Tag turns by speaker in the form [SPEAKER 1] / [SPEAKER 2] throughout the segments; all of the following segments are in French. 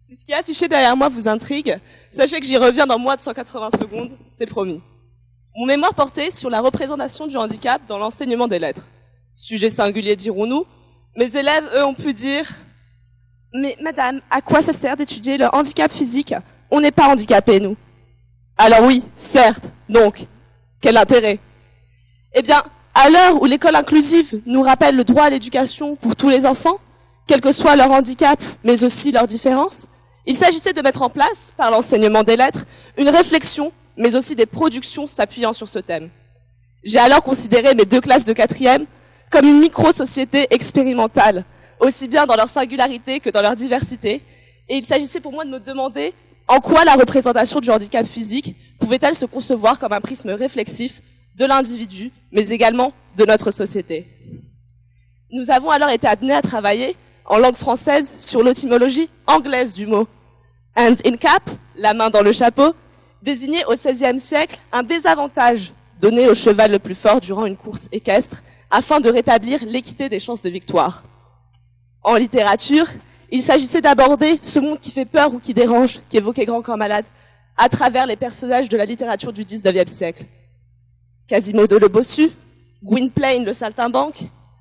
[SPEAKER 1] Si ce qui est affiché derrière moi vous intrigue, sachez que j'y reviens dans moins de 180 secondes, c'est promis. Mon mémoire portait sur la représentation du handicap dans l'enseignement des lettres. Sujet singulier dirons-nous, mes élèves, eux, ont pu dire « Mais madame, à quoi ça sert d'étudier le handicap physique? On n'est pas handicapés, nous. » Alors oui, certes, donc, quel intérêt? Eh bien, à l'heure où l'école inclusive nous rappelle le droit à l'éducation pour tous les enfants, quel que soit leur handicap, mais aussi leurs différences, il s'agissait de mettre en place, par l'enseignement des lettres, une réflexion, mais aussi des productions s'appuyant sur ce thème. J'ai alors considéré mes 2 classes de 4e comme une micro-société expérimentale, aussi bien dans leur singularité que dans leur diversité, et il s'agissait pour moi de me demander en quoi la représentation du handicap physique pouvait-elle se concevoir comme un prisme réflexif de l'individu, mais également de notre société. Nous avons alors été amenés à travailler en langue française sur l'étymologie anglaise du mot. Hand in cap, la main dans le chapeau, désignait au XVIe siècle un désavantage donné au cheval le plus fort durant une course équestre afin de rétablir l'équité des chances de victoire. En littérature, il s'agissait d'aborder ce monde qui fait peur ou qui dérange, qui évoquait Grand Corps Malade, à travers les personnages de la littérature du XIXe siècle. Quasimodo le bossu, Gwynplaine le saltimbanque,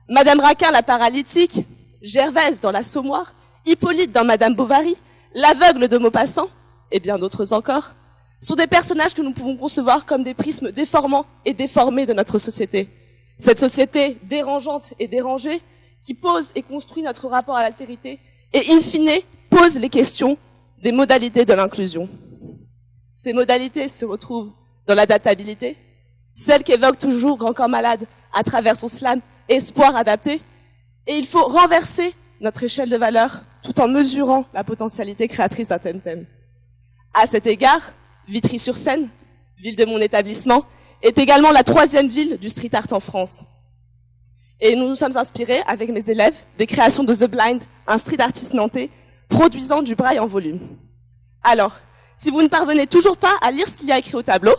[SPEAKER 1] Madame Raquin la paralytique, Gervaise dans l'Assommoir, Hippolyte dans Madame Bovary, l'aveugle de Maupassant, et bien d'autres encore, sont des personnages que nous pouvons concevoir comme des prismes déformants et déformés de notre société. Cette société dérangeante et dérangée qui pose et construit notre rapport à l'altérité et, in fine, pose les questions des modalités de l'inclusion. Ces modalités se retrouvent dans l'adaptabilité, celle qu'évoque toujours Grand Corps Malade à travers son slam « Espoir adapté », et il faut renverser notre échelle de valeur tout en mesurant la potentialité créatrice d'un tel thème. À cet égard, Vitry-sur-Seine, ville de mon établissement, est également la 3e ville du street art en France. Et nous nous sommes inspirés, avec mes élèves, des créations de The Blind, un street artiste nantais, produisant du braille en volume. Alors, si vous ne parvenez toujours pas à lire ce qu'il y a écrit au tableau,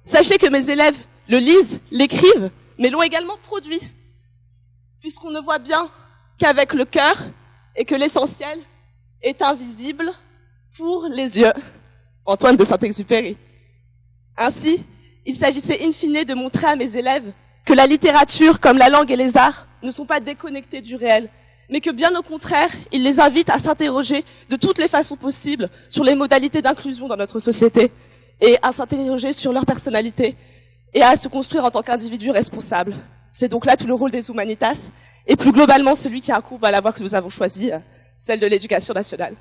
[SPEAKER 1] sachez que mes élèves le lisent, l'écrivent, mais l'ont également produit, puisqu'on ne voit bien qu'avec le cœur et que l'essentiel est invisible pour les yeux. Antoine de Saint-Exupéry. Ainsi, il s'agissait in fine de montrer à mes élèves que la littérature, comme la langue et les arts, ne sont pas déconnectés du réel, mais que bien au contraire, il les invite à s'interroger de toutes les façons possibles sur les modalités d'inclusion dans notre société et à s'interroger sur leur personnalité et à se construire en tant qu'individu responsable. C'est donc là tout le rôle des Humanitas et plus globalement celui qui incombe à la voie que nous avons choisie, celle de l'éducation nationale.